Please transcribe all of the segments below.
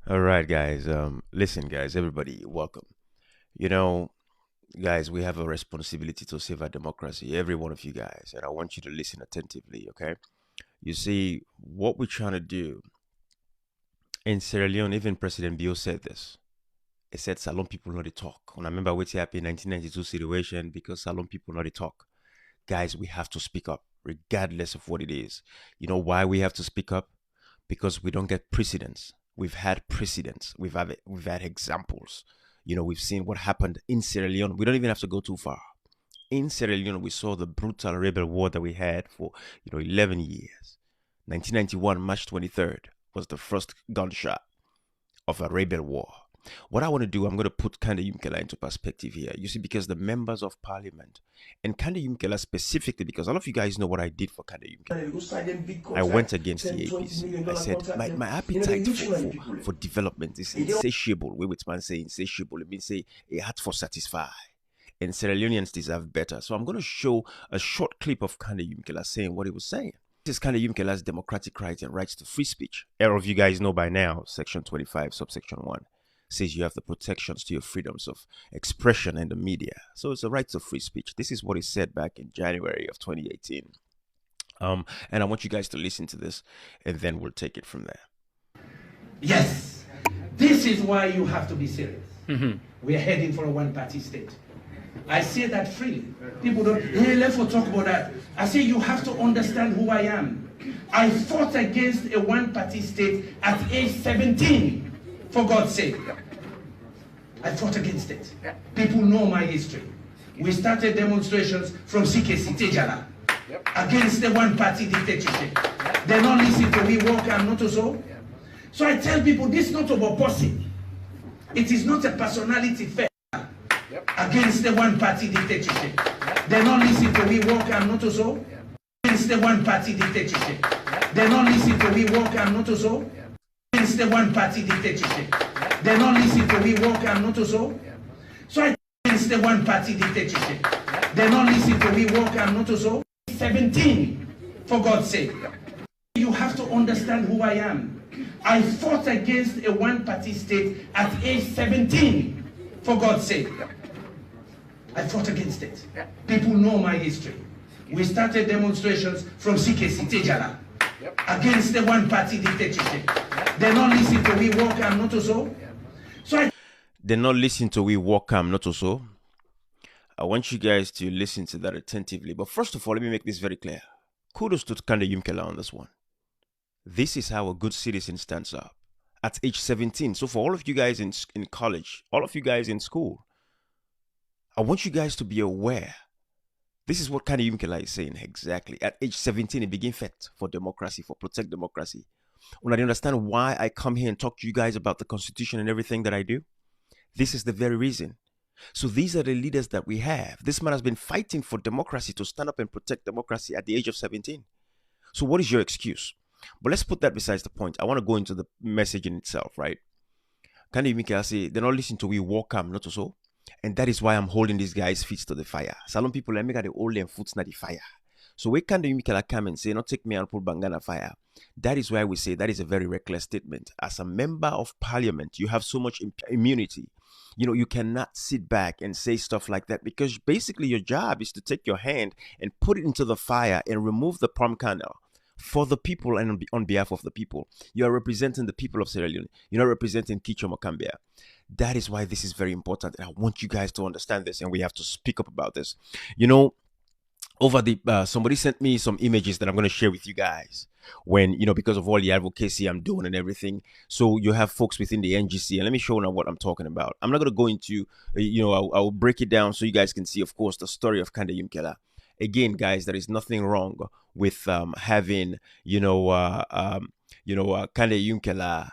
All right, guys. Listen, guys, everybody, welcome. You know, guys, we have a responsibility to save our democracy, every one of you guys, and I want you to listen attentively, okay? You see, what we're trying to do in Sierra Leone, even President Bio said this. He said, Salon people know they talk. And I remember what's happened in 1992 situation because Salon people know they talk. Guys, we have to speak up, regardless of what it is. You know why we have to speak up? Because we don't get precedents. We've had precedents. We've had examples. We've seen what happened in Sierra Leone. We don't even have to go too far. In Sierra Leone, we saw the brutal rebel war that we had for 11 years. 1991, March 23rd was the first gunshot of a rebel war. What I want to do, I'm going to put Kandeh Yumkella into perspective here. You see, because the members of parliament, and Kandeh Yumkella specifically, because all of you guys know what I did for Kandeh Yumkella. I went against the APC. I said, my appetite for development is insatiable. We would man say insatiable. It means say a heart for satisfy. And Sierra Leoneans deserve better. So I'm going to show a short clip of Kandeh Yumkella saying what he was saying. This is Kandeh Yumkella's democratic rights and rights to free speech. All of you guys know by now, Section 25, subsection 1 says you have the protections to your freedoms of expression and the media. So it's a right to free speech. This is what he said back in January of 2018. And I want you guys to listen to this, and then we'll take it from there. Yes, this is why you have to be serious. We are heading for a one-party state. I say that freely. People don't, hey, let's talk about that. I say you have to understand who I am. I fought against a one-party state at age 17, for God's sake. I fought against it. People know my history. We started demonstrations from CKC, Tejala, against the one-party dictatorship. They don't listen to we walk and not so. So I tell people, this is not about bossing. It is not a personality fair against the one-party dictatorship. They don't listen to we walk and not so. Against the one-party dictatorship. They don't listen to we walk and not so. Against the one-party dictatorship. They don't listen to we walk and not so. So I against the one-party dictatorship. They don't listen to we walk and not so. 17, for God's sake. You have to understand who I am. I fought against a one-party state at age 17, for God's sake. I fought against it. People know my history. We started demonstrations from CKC, Tejala, against the one-party dictatorship. They don't listen to we walk and not so. They not listen to we walk and not so. I want you guys to listen to that attentively. But first of all, let me make this very clear. Kudos to Kandeh Yumkella on this one. This is how a good citizen stands up at age 17. So for all of you guys in college, all of you guys in school, I want you guys to be aware. This is what Kandeh Yumkella is saying exactly. At age 17, he began fight for democracy, for protect democracy. When I understand why I come here and talk to you guys about the Constitution and everything that I do, this is the very reason. So these are the leaders that we have. This man has been fighting for democracy, to stand up and protect democracy at the age of 17. So what is your excuse? But let's put that besides the point. I want to go into the message in itself, right? Kandeh Yumkella say, they don't listen to we walk not so. And that is why I'm holding these guys' feet to the fire. Salon people, let me get the hold them foot to the fire. So we Kandeh Yumkella come and say, not take me and put Bangana fire. That is why we say that is a very reckless statement. As a member of parliament, you have so much immunity. You cannot sit back and say stuff like that, because basically your job is to take your hand and put it into the fire and remove the palm kernel for the people and on behalf of the people. You are representing the people of Sierra Leone. You're not representing Kicho Mokambia. That is why this is very important. And I want you guys to understand this, and we have to speak up about this. Over the somebody sent me some images that I'm going to share with you guys, when because of all the advocacy I'm doing and everything. So you have folks within the NGC, and let me show you what I'm talking about. I'm not going to go into I'll break it down so you guys can see, of course, the story of Kandeh Yumkella. Again, guys, there is nothing wrong with having Kandeh Yumkella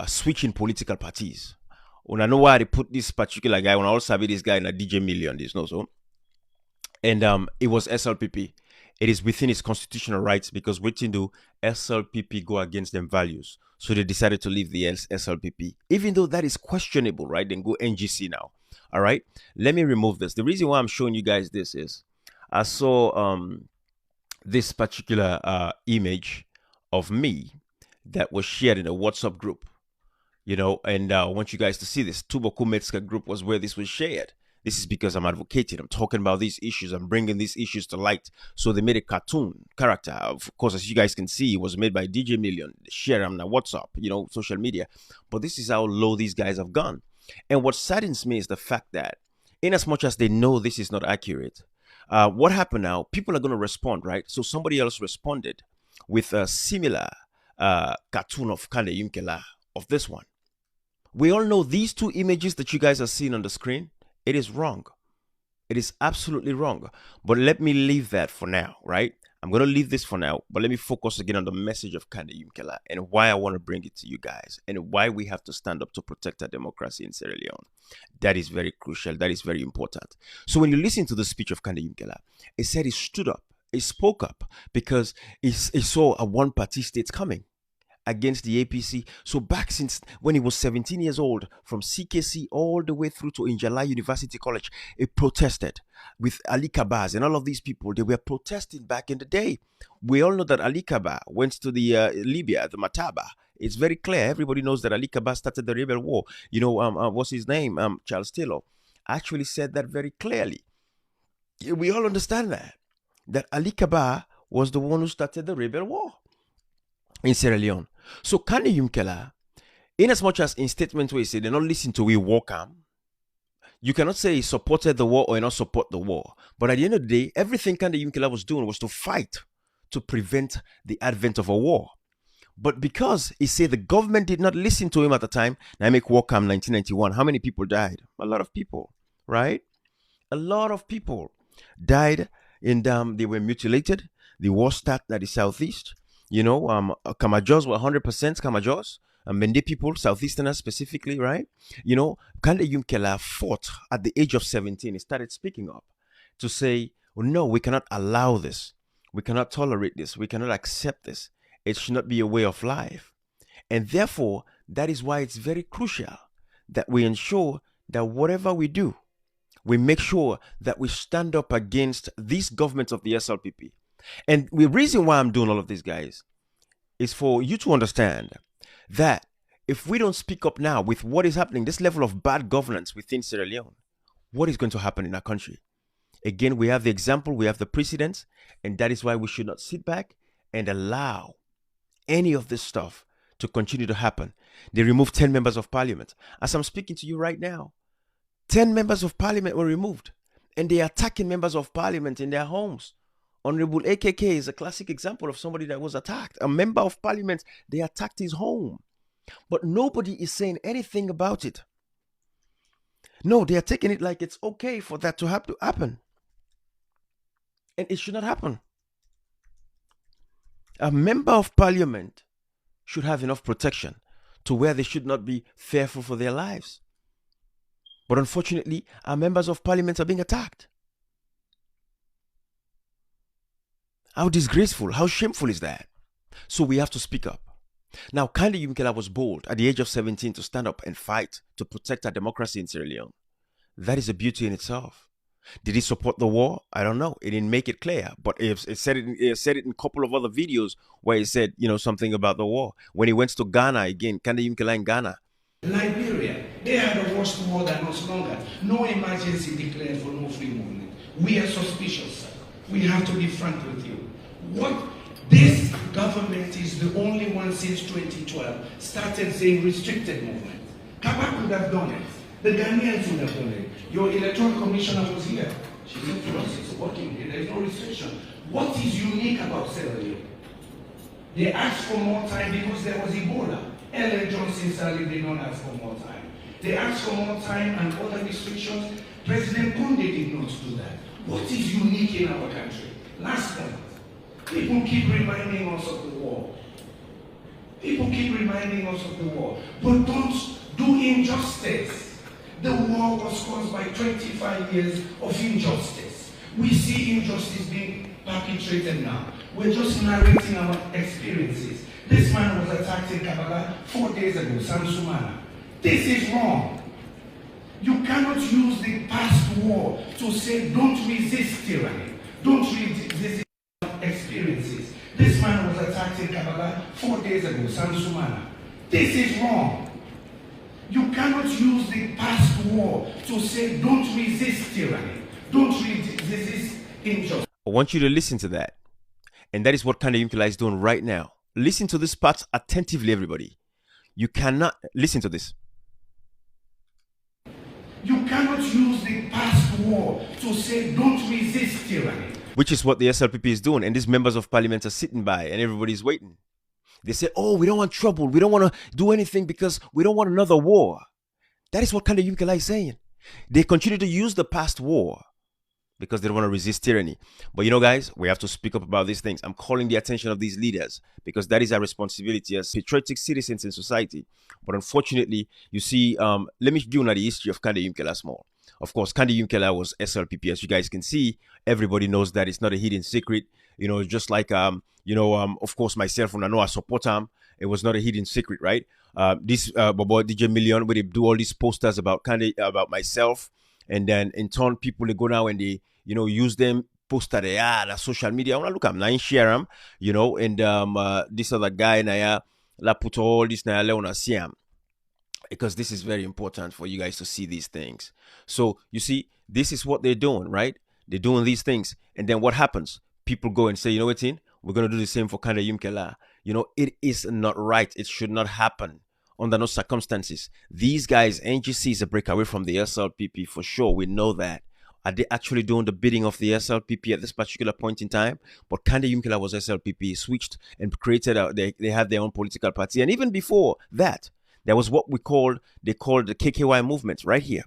switching political parties. When I know why they put this particular guy, when I also have this guy in a DJ Million, this no so. And it was SLPP. It is within its constitutional rights, because waiting do SLPP go against them values. So they decided to leave the SLPP. Even though that is questionable, right? Then go NGC now. All right. Let me remove this. The reason why I'm showing you guys this is I saw this particular image of me that was shared in a WhatsApp group. And I want you guys to see this. Tuboku Metzger group was where this was shared. This is because I'm advocating. I'm talking about these issues. I'm bringing these issues to light. So they made a cartoon character. Of course, as you guys can see, it was made by DJ Million. Share on WhatsApp, social media. But this is how low these guys have gone. And what saddens me is the fact that, in as much as they know this is not accurate, what happened now? People are going to respond, right? So somebody else responded with a similar cartoon of Kandeh Yumkella of this one. We all know these two images that you guys are seeing on the screen. It is wrong. It is absolutely wrong. But let me leave that for now, right? I'm going to leave this for now, but let me focus again on the message of Kandeh Yumkella and why I want to bring it to you guys and why we have to stand up to protect our democracy in Sierra Leone. That is very crucial. That is very important. So when you listen to the speech of Kandeh Yumkella, it said he stood up, he spoke up because he saw a one-party state coming against the APC. So back since when he was 17 years old, from CKC all the way through to Injala University College, he protested with Ali Kabaz and all of these people. They were protesting back in the day. We all know that Ali Kaba went to the Libya, the Mataba. It's very clear. Everybody knows that Ali Kaba started the rebel war. What's his name? Charles Taylor actually said that very clearly. We all understand that Ali Kaba was the one who started the rebel war in Sierra Leone. So Kandeh Yumkella, in as much as in statement where he said they not listen to we war camp, you cannot say he supported the war or he not support the war. But at the end of the day, everything Kandeh Yumkella was doing was to fight to prevent the advent of a war. But because he said the government did not listen to him at the time, now I make war camp 1991. How many people died? A lot of people, right? A lot of people died and they were mutilated. The war started at the southeast. Kamajors were 100% Kamajors. Mende people, Southeasterners specifically, right? Kandeh Yumkella fought at the age of 17. He started speaking up to say, oh, no, we cannot allow this. We cannot tolerate this. We cannot accept this. It should not be a way of life. And therefore, that is why it's very crucial that we ensure that whatever we do, we make sure that we stand up against these governments of the SLPP. And the reason why I'm doing all of this, guys, is for you to understand that if we don't speak up now with what is happening, this level of bad governance within Sierra Leone, what is going to happen in our country? Again, we have the example, we have the precedents, and that is why we should not sit back and allow any of this stuff to continue to happen. They removed 10 members of parliament. As I'm speaking to you right now, 10 members of parliament were removed, and they are attacking members of parliament in their homes. Honorable AKK is a classic example of somebody that was attacked. A member of parliament, they attacked his home. But nobody is saying anything about it. No, they are taking it like it's okay for that to happen. And it should not happen. A member of parliament should have enough protection to where they should not be fearful for their lives. But unfortunately, our members of parliament are being attacked. How disgraceful, how shameful is that? So we have to speak up. Now, Kandeh Yumkella was bold at the age of 17 to stand up and fight to protect our democracy in Sierra Leone. That is a beauty in itself. Did he support the war? I don't know. It didn't make it clear, but it said it in a couple of other videos where he said, something about the war. When he went to Ghana again, Kandeh Yumkella in Ghana. Liberia, they had the worst war than us longer. No emergency declared for no free movement. We are suspicious. We have to be frank with you. This government is the only one since 2012 started saying restricted movement. Kaba could have done it. The Ghanaians would have done it. Your electoral commissioner was here. She said to us, it's working. There is no restriction. What is unique about Sierra Leone? They asked for more time because there was Ebola. Ellen Johnson sadly did not ask for more time. They asked for more time and other restrictions. President Kandeh did not do that. What is unique in our country? Last month, people keep reminding us of the war. People keep reminding us of the war. But don't do injustice. The war was caused by 25 years of injustice. We see injustice being perpetrated now. We're just narrating our experiences. This man was attacked in Kabbalah 4 days ago, Samsumana. This is wrong. You cannot use the past war to say, don't resist tyranny. Don't resist experiences. This man was attacked in Kabbalah 4 days ago, Samsumana. This is wrong. You cannot use the past war to say don't resist tyranny, don't resist injustice. I want you to listen to that. And that is what Kandeh Yumkella is doing right now. Listen to this part attentively, everybody. You cannot listen to this. You cannot use the past war to say don't resist tyranny. Which is what the SLPP is doing. And these members of parliament are sitting by and everybody's waiting. They say, oh, we don't want trouble. We don't want to do anything because we don't want another war. That is what Kandeh Yumkella is saying. They continue to use the past war because they don't want to resist tyranny. But you know, guys, we have to speak up about these things. I'm calling the attention of these leaders because that is our responsibility as patriotic citizens in society. But unfortunately, you see, let me do now the history of Kandeh Yumkella small. Of course, Kandeh Yumkella was SLPP. As you guys can see, everybody knows that it's not a hidden secret. You know, just like, of course, myself, when I know I support him, it was not a hidden secret, right? This Bobo DJ Million, where they do all these posters about Kandeh, about myself. And then in turn, people, they go now and they, use them, poster they are, social media. I want to look at them, share them, and this other guy, la put all this, na see him. Because this is very important for you guys to see these things. So, you see, this is what they're doing, right? They're doing these things. And then what happens? People go and say, you know what, we're going to do the same for Kandeh Yumkella. It is not right. It should not happen under no circumstances. These guys, NGC is a breakaway from the SLPP for sure. We know that. Are they actually doing the bidding of the SLPP at this particular point in time? But Kandeh Yumkella was SLPP, switched and created, they had their own political party. And even before that, there was what they called the KKY movement right here.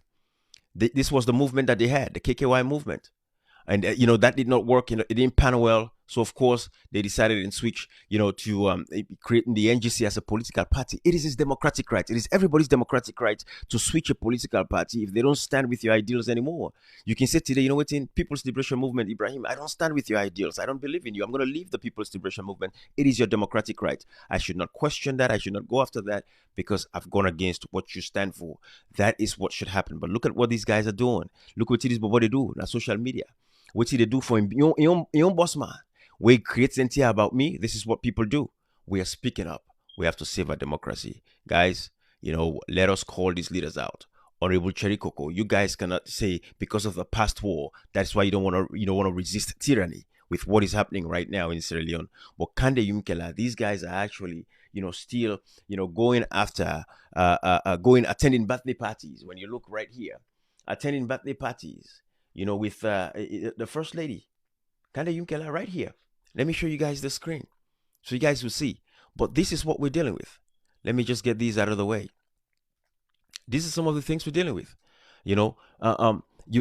This was the movement that they had, the KKY movement. And, that did not work. It didn't pan well. So, of course, they decided and switch, to creating the NGC as a political party. It is his democratic right. It is everybody's democratic right to switch a political party if they don't stand with your ideals anymore. You can say today, you know what, in People's Liberation Movement, Ibrahim, I don't stand with your ideals. I don't believe in you. I'm going to leave the People's Liberation Movement. It is your democratic right. I should not question that. I should not go after that because I've gone against what you stand for. That is what should happen. But look at what these guys are doing. Look what it is, what they do on social media. What did they do for him? Your boss man. We create NTR about me. This is what people do. We are speaking up. We have to save our democracy. Guys, let us call these leaders out. Honorable Cherry Coco, you guys cannot say because of the past war, that's why you don't want to resist tyranny with what is happening right now in Sierra Leone. But Kandeh Yumkella, these guys are actually, still, going after, attending birthday parties. When you look right here, attending birthday parties, with the First Lady, Kandeh Yumkella right here. Let me show you guys the screen so you guys will see. But this is what we're dealing with. Let me just get these out of the way. These are some of the things we're dealing with. You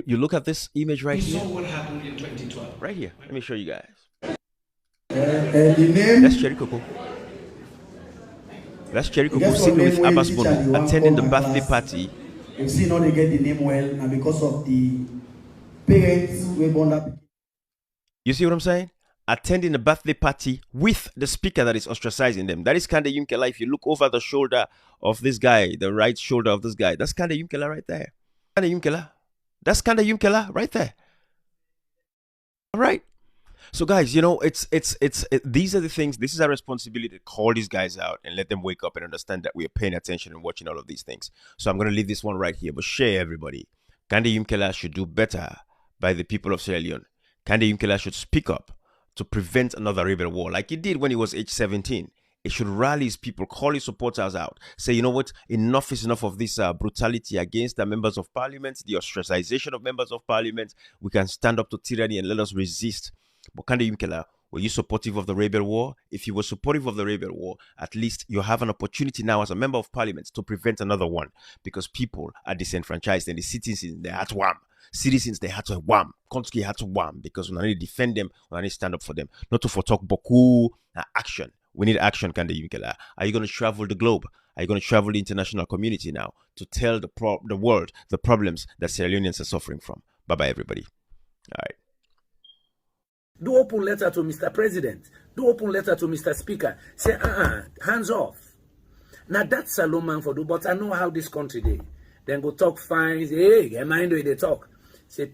look at this image right here. We saw what happened in 2012. Right here. Let me show you guys. The name, that's Cherry Coco. That's Cherry Coco sitting with Abbas Bono, attending the birthday party. You see, now they get the name well, and because of the parents we born up. You see what I'm saying? Attending the birthday party with the speaker that is ostracizing them. That is Kandeh Yumkella. If you look over the shoulder of this guy, the right shoulder of this guy, that's Kandeh Yumkella right there. Kandeh Yumkella. That's Kandeh Yumkella right there. All right. So guys, these are the things. This is our responsibility to call these guys out and let them wake up and understand that we are paying attention and watching all of these things. So I'm going to leave this one right here, but share everybody. Kandeh Yumkella should do better by the people of Sierra Leone. Kandeh Yumkella should speak up to prevent another rebel war like he did when he was age 17. It should rally his people, call his supporters out, say, you know what, enough is enough of this brutality against the members of parliament, the ostracization of members of parliament. We can stand up to tyranny and let us resist. But Kandeh Yumkella, were you supportive of the rebel war? If you were supportive of the rebel war, at least you have an opportunity now as a member of parliament to prevent another one, because people are disenfranchised and the citizens, they had to wham. Citizens, they had to wham. Country had to wham because we need to defend them, we need to stand up for them. Not to for talk beaucoup, action. We need action, Kandeh Yumkella. Are you going to travel the globe? Are you going to travel the international community now to tell the world the problems that Sierra Leoneans are suffering from? Bye-bye, everybody. All right. Do open letter to Mr. President. Do open letter to Mr. Speaker. Say, hands off. Now that's a low man for do, but I know how this country dey. Then go talk fine. Say, hey, get mind the way they talk. Say,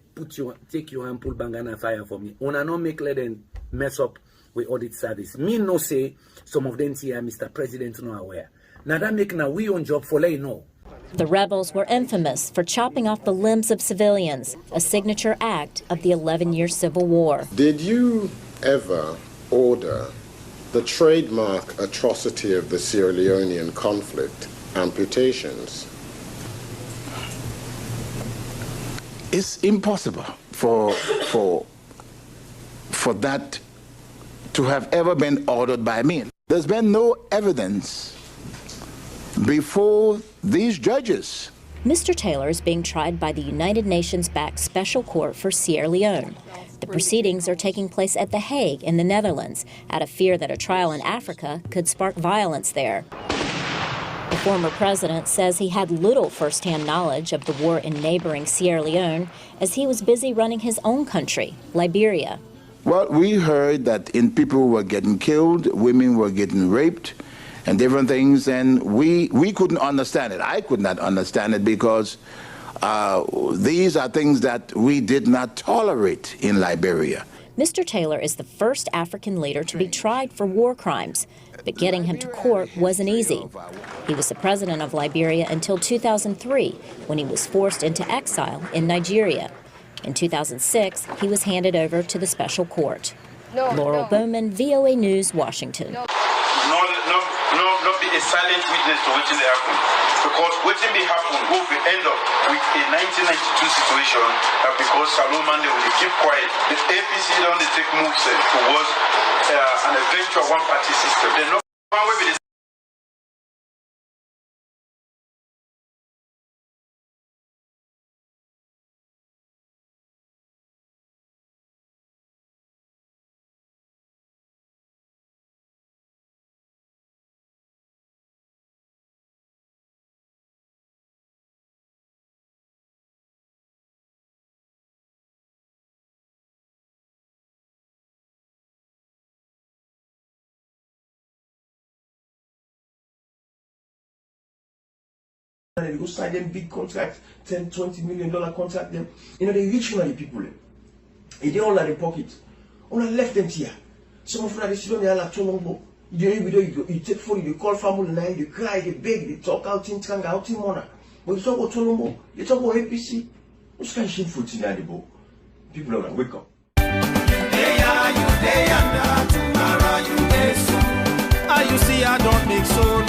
take your hand, pull bangana fire for me. Una no make let them mess up with audit service. Me no say some of them here, Mr. President, no aware. Now that make now we own job for let you know. The rebels were infamous for chopping off the limbs of civilians, a signature act of the 11-year civil war. Did you ever order the trademark atrocity of the Sierra Leonean conflict, amputations? It's impossible for that to have ever been ordered by me. There's been no evidence before these judges. Mr. Taylor is being tried by the United Nations-backed Special Court for Sierra Leone. The proceedings are taking place at The Hague in the Netherlands, out of fear that a trial in Africa could spark violence there. The former president says he had little first-hand knowledge of the war in neighboring Sierra Leone as he was busy running his own country, Liberia. Well, we heard that people were getting killed, women were getting raped, and different things, and we couldn't understand it. I could not understand it because these are things that we did not tolerate in Liberia. Mr. Taylor is the first African leader to be tried for war crimes, but getting him to court wasn't easy. He was the president of Liberia until 2003, when he was forced into exile in Nigeria. In 2006, he was handed over to the special court. Laurel Bowman, VOA News, Washington. Not be a silent witness to what they happen. Because what will happen will be end up with a 1992 situation because Salomon they will keep quiet. The APC don't take moves towards an eventual one-party system. They're not one way with this. They go sign them big contracts, $10, $20 million contract them. You know, they rich money people. They all at the pocket. On the left them here. Some of them they sit on the like too long. You take phone, you call family now, you cry, they beg, they talk out in Tanga, out in Mona. But you talk about Tolombo, you talk about APC. What's kind of shameful to the book? People are gonna wake up. You see, I don't make so.